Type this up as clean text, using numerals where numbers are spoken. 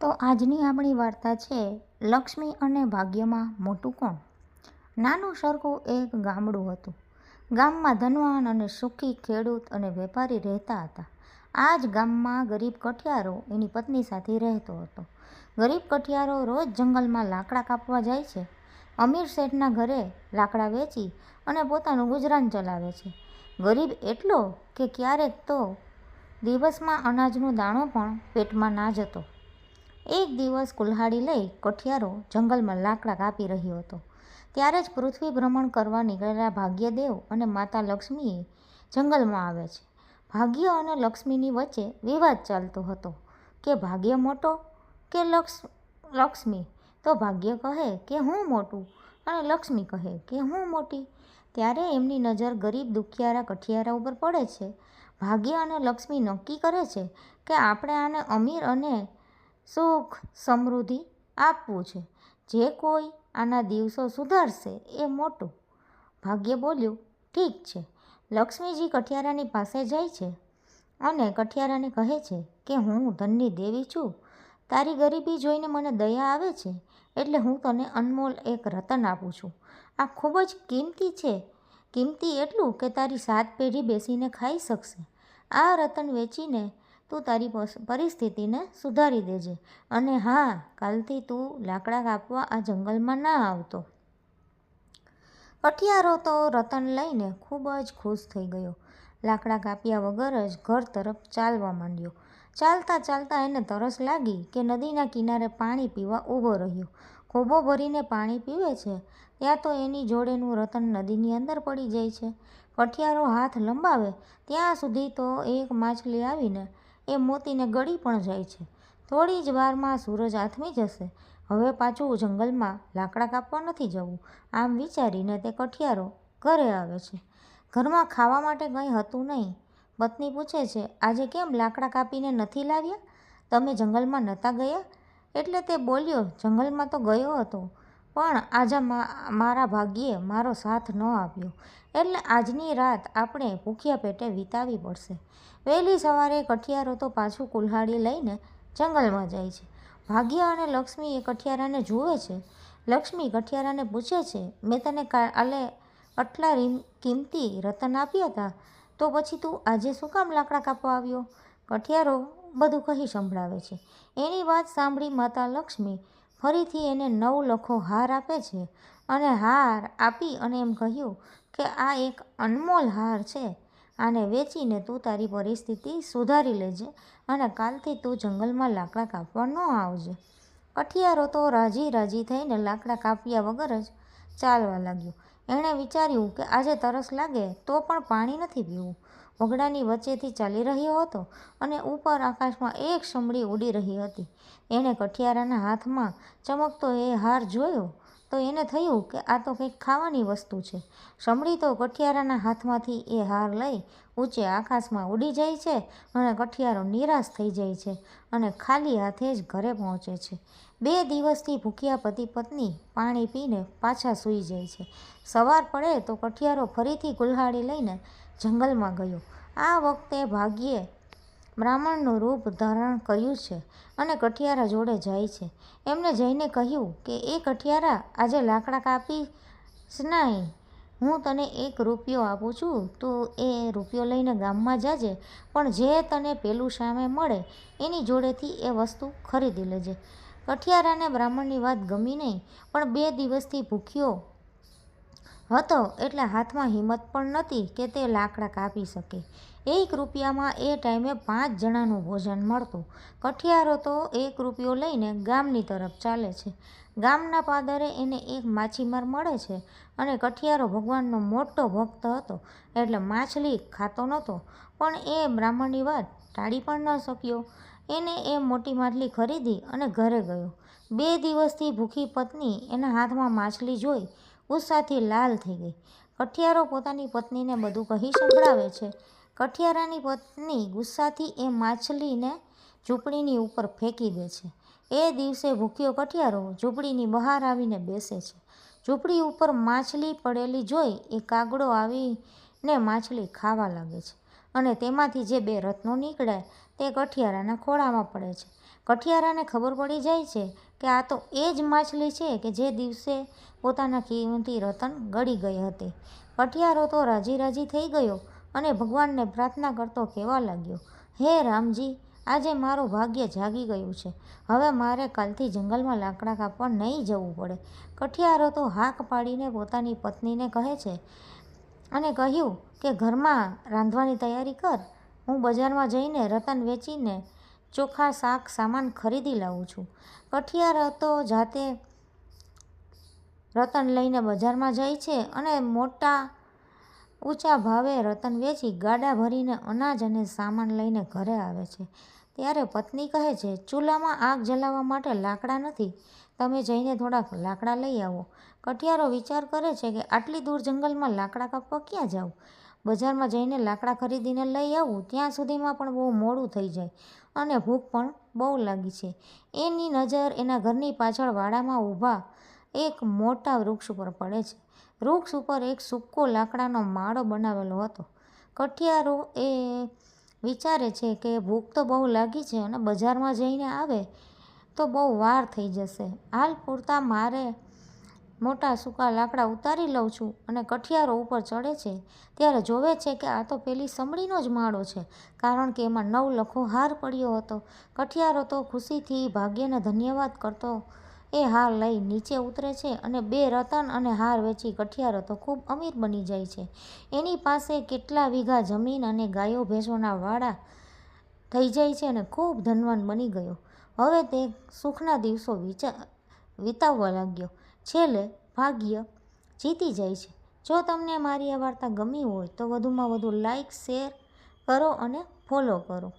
તો આજની આપણી વાર્તા છે લક્ષ્મી અને ભાગ્યમાં મોટું કોણ. નાનું સરખું એક ગામડું હતું. ગામમાં ધનવાન અને સુખી ખેડૂત અને વેપારી રહેતા હતા. આ જ ગામમાં ગરીબ કઠિયારો એની પત્ની સાથે રહેતો હતો. ગરીબ કઠિયારો રોજ જંગલમાં લાકડા કાપવા જાય છે. અમીર શેઠના ઘરે લાકડા વેચી અને પોતાનું ગુજરાન ચલાવે છે. ગરીબ એટલો કે ક્યારેક તો દિવસમાં અનાજનો દાણો પણ પેટમાં ના જતો. એક દિવસ કુલ્હાડી લઈ કઠિયારો જંગલમાં લાકડા કાપી રહ્યો હતો. ત્યારે જ પૃથ્વી ભ્રમણ કરવા નીકળેલા ભાગ્યદેવ અને માતા લક્ષ્મી જંગલમાં આવે છે. ભાગ્ય અને લક્ષ્મીની વચ્ચે વિવાદ ચાલતો હતો કે ભાગ્ય મોટો કે લક્ષ્મી. તો ભાગ્ય કહે કે હું મોટું અને લક્ષ્મી કહે કે હું મોટી. ત્યારે એમની નજર ગરીબ દુખિયારા કઠિયારા ઉપર પડે છે. ભાગ્ય અને લક્ષ્મી નક્કી કરે છે કે આપણે આને અમીર અને સુખ સમૃદ્ધિ આપવું છે. જે કોઈ આના દિવસો સુધારશે એ મોટું. ભાગ્ય બોલ્યું, ઠીક છે. લક્ષ્મીજી કઠિયારાની પાસે જાય છે અને કઠિયારાને કહે છે કે હું ધનની દેવી છું. તારી ગરીબી જોઈને મને દયા આવે છે એટલે હું તને અનમોલ એક રતન આપું છું. આ ખૂબ જ કિંમતી છે. કિંમતી એટલું કે તારી 7 પેઢી બેસીને ખાઈ શકશે. આ રતન વેચીને તું તારી પરિસ્થિતિને સુધારી દેજે. અને હા, કાલથી તું લાકડા કાપવા આ જંગલમાં ના આવતો. કઠિયારો તો રતન લઈને ખૂબ જ ખુશ થઈ ગયો. લાકડા કાપ્યા વગર જ ઘર તરફ ચાલવા માંડ્યો. ચાલતા ચાલતા એને તરસ લાગી કે નદીના કિનારે પાણી પીવા ઊભો રહ્યો. ખોબો ભરીને પાણી પીવે છે ત્યાં તો એની જોડેનું રતન નદીની અંદર પડી જાય છે. કઠિયારો હાથ લંબાવે ત્યાં સુધી તો એક માછલી આવીને એ મોતીને ગળી પણ જાય છે. થોડી જ વારમાં સૂરજ આથમી જશે. હવે પાછું જંગલમાં લાકડા કાપવા નથી જવું. આમ વિચારીને તે કઠિયારો ઘરે આવે છે. ઘરમાં ખાવા માટે કંઈ હતું નહીં. પત્ની પૂછે છે, આજે કેમ લાકડા કાપીને નથી લાવ્યા? તમે જંગલમાં નહોતા ગયા? એટલે તે બોલ્યો, જંગલમાં તો ગયો હતો પણ આજે મારા ભાગ્યે મારો સાથ ન આપ્યો એટલે આજની રાત આપણે ભૂખ્યા પેટે વિતાવી પડશે. વહેલી સવારે કઠિયારો તો પાછું કુલ્હાડી લઈને જંગલમાં જાય છે. ભાગ્ય અને લક્ષ્મી એ કઠિયારાને જુએ છે. લક્ષ્મી કઠિયારાને પૂછે છે, મેં તને કાલે આટલા કિંમતી રતન આપ્યા હતા તો પછી તું આજે શું કામ લાકડા કાપવા આવ્યો? કઠિયારો બધું કહી સંભળાવે છે. એની વાત સાંભળી માતા લક્ષ્મી ફરીથી એને 9 લખો હાર આપે છે અને હાર આપી અને એમ કહ્યું કે આ એક અનમોલ હાર છે. આને વેચીને તું તારી પરિસ્થિતિ સુધારી લેજે અને કાલથી તું જંગલમાં લાકડા કાપવા ન આવજે. કઠિયારો તો રાજી થઈને લાકડા કાપ્યા વગર જ ચાલવા લાગ્યો. એણે વિચાર્યું કે આજે તરસ લાગે તો પણ પાણી નથી પીવું. વગડાની વચ્ચેથી ચાલી રહ્યો હતો અને ઉપર આકાશમાં એક સમડી ઉડી રહી હતી. એણે કઠિયારાના હાથમાં ચમકતો એ હાર જોયો તો એને થયું કે આ તો કંઈક ખાવાની વસ્તુ છે. સમડી તો કઠિયારાના હાથમાંથી એ હાર લઈ ઊંચે આકાશમાં ઉડી જાય છે અને કઠિયારો નિરાશ થઈ જાય છે અને ખાલી હાથે જ ઘરે પહોંચે છે. 2 દિવસથી ભૂખ્યા પતિ પત્ની પાણી પીને પાછા સૂઈ જાય છે. સવાર પડે તો કઠિયારો ફરીથી કુલ્હાડી લઈને જંગલમાં ગયો. આ વખતે ભાગ્યે બ્રાહ્મણનું રૂપ ધારણ કર્યું છે અને કઠિયારા જોડે જાય છે. એમને જઈને કહ્યું કે એ કઠિયારા, આજે લાકડા કાપીશ નહીં. હું તને 1 રૂપિયો આપું છું. તું એ રૂપિયો લઈને ગામમાં જાજે પણ જે તને પેલું સામે મળે એની જોડેથી એ વસ્તુ ખરીદી લેજે. કઠિયારાને બ્રાહ્મણની વાત ગમી નહીં પણ 2 દિવસથી ભૂખ્યો હતો એટલે હાથમાં હિંમત પણ નહોતી કે તે લાકડા કાપી શકે. 1 રૂપિયામાં એ ટાઈમે 5 જણાનું ભોજન મળતું. કઠિયારો તો 1 રૂપિયો લઈને ગામની તરફ ચાલે છે. ગામના પાદરે એને એક માછીમાર મળે છે અને કઠિયારો ભગવાનનો મોટો ભક્ત હતો એટલે માછલી ખાતો નહોતો પણ એ બ્રાહ્મણની વાત ટાળી પણ ન શક્યો. એને એ મોટી માછલી ખરીદી અને ઘરે ગયો. 2 દિવસથી ભૂખી પત્ની એના હાથમાં માછલી જોઈ ગુસ્સાથી લાલ થઈ ગઈ. કઠિયારો પોતાની પત્નીને બધું કહી સંભળાવે છે. કઠિયારાની પત્ની ગુસ્સાથી એ માછલીને ઝૂંપડીની ઉપર ફેંકી દે છે. એ દિવસે ભૂખ્યો કઠિયારો ઝૂંપડીની બહાર આવીને બેસે છે. ઝૂંપડી ઉપર માછલી પડેલી જોઈ એ કાગડો આવીને માછલી ખાવા લાગે છે. અને તેમાંથી જે 2 રત્નો નીકળ્યા તે કઠિયારાના ખોળામાં પડે છે. કઠિયારાને ખબર પડી જાય છે કે આ તો એ જ માછલી છે કે જે દિવસે પોતાના કિંમતી રતન ગળી ગઈ હતી. કઠિયારો તો રાજી રાજી થઈ ગયો અને ભગવાનને પ્રાર્થના કરતો કહેવા લાગ્યો, હે રામજી, આજે મારું ભાગ્ય જાગી ગયું છે. હવે મારે કાલથી જંગલમાં લાકડા કાપવા નહીં જવું પડે. કઠિયારો તો હાક પાડીને પોતાની પત્નીને કહે છે અને કહ્યું કે ઘરમાં રાંધવાની તૈયારી કર. હું બજારમાં જઈને રતન વેચીને ચોખા શાક સામાન ખરીદી લાવું છું. કઠિયારો તો જાતે રતન લઈને બજારમાં જાય છે અને મોટા ઊંચા ભાવે રતન વેચી ગાડા ભરીને અનાજ અને સામાન લઈને ઘરે આવે છે. ત્યારે પત્ની કહે છે, ચૂલામાં આગ જલાવવા માટે લાકડા નથી, તમે જઈને થોડાક લાકડા લઈ આવો. કઠિયારો વિચાર કરે છે કે આટલી દૂર જંગલમાં લાકડા કાપવા ક્યાં જાઉં? બજારમાં જઈને લાકડા ખરીદીને લઈ આવું ત્યાં સુધીમાં પણ બહુ મોડું થઈ જાય અને ભૂખ પણ બહુ લાગી છે. એની નજર એના ઘરની પાછળ વાડામાં ઊભા એક મોટા વૃક્ષ ઉપર પડે છે. વૃક્ષ ઉપર એક સૂકો લાકડાનો માળો બનાવેલો હતો. કઠિયારો એ વિચારે છે કે ભૂખ તો બહુ લાગી છે અને બજારમાં જઈને આવે તો બહુ વાર થઈ જશે. હાલ પૂરતા મારે મોટા સૂકા લાકડા ઉતારી લઉં છું. અને કઠિયારો ઉપર ચડે છે ત્યારે જોવે છે કે આ તો પેલી સમડીનો જ માળો છે, કારણ કે એમાં 9 લખો હાર પડ્યો હતો. કઠિયારો તો ખુશીથી ભાગ્યને ધન્યવાદ કરતો એ હાર લઈ નીચે ઉતરે છે અને 2 રતન અને હાર વેચી કઠિયારો તો ખૂબ અમીર બની જાય છે. એની પાસે કેટલા વીઘા જમીન અને ગાયો ભેંસોના વાડા થઈ જાય છે અને ખૂબ ધનવાન બની ગયો. હવે તે સુખના દિવસો વિતાવવા લાગ્યો. છેલ્લે ભાગ્ય જીતી જાય છે. જો તમને મારી આ વાર્તા ગમી હોય તો વધુમાં વધુ લાઈક, શેર કરો અને ફોલો કરો.